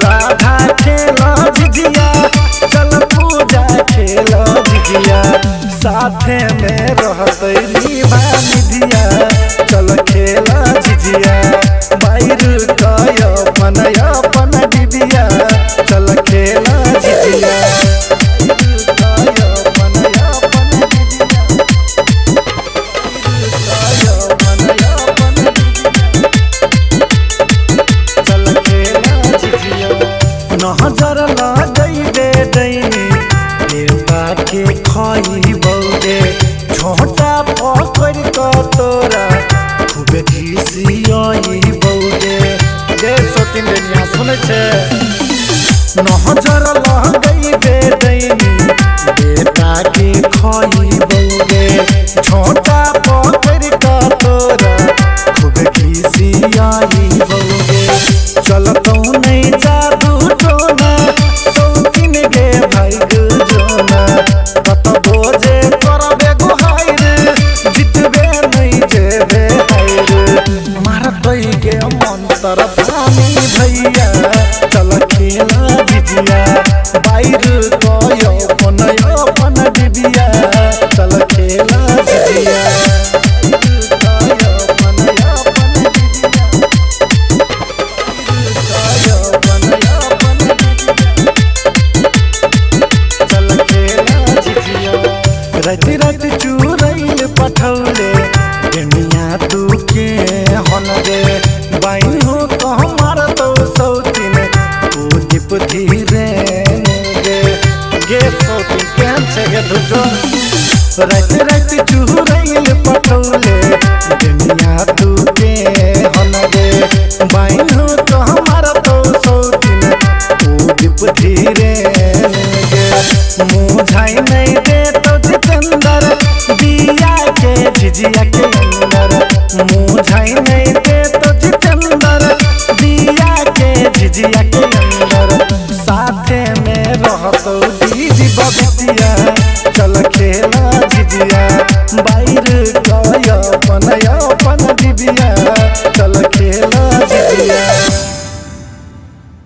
राधा खेलो झिझिया, चल पूजा खेलो झिझिया, साथे में रहते निभा निधिया, चल खेलो झिझिया, बाइर कय अपन अपन डिबिया, चल खेलो झिझिया। नजर लगई दे दैनी देवता के खई बौरे, छोटा पकड़ क तोरा खूबे घिसियई बौरे। जे सोतिन दुनिया सुने छे, नजर लगई दे दैनी देवता के खई बौरे, छोटा पकड़ क तोरा खूबे घिसियई बौरे। चलतौ नहीं जादू टोना सौतीन गे भाई जोना, कत बोझे करबे गुहाइर जितबे नहीं जेबे हाइर, मारत गे मंतर धानी भैया, चल खेला झिझिया, बाइर कय अपन अपन डिबिया, चल खेला झिझिया। राति राति चूरैल पठौले दुनिया तू के हन गे, बाई हो तो हमार तो सौतीन तू दीप धीरे गे सौतीन केहन छे गे धुजो। राति राति चूरैल पठौले दुनिया तू के हन गे, बाई हो तो हमार तो सौतीन तू दीप धीरे गे, मुझाई नहीं दे तो जितेंद्र दिया के झिझिया के अंदर, मुझाई नहीं दे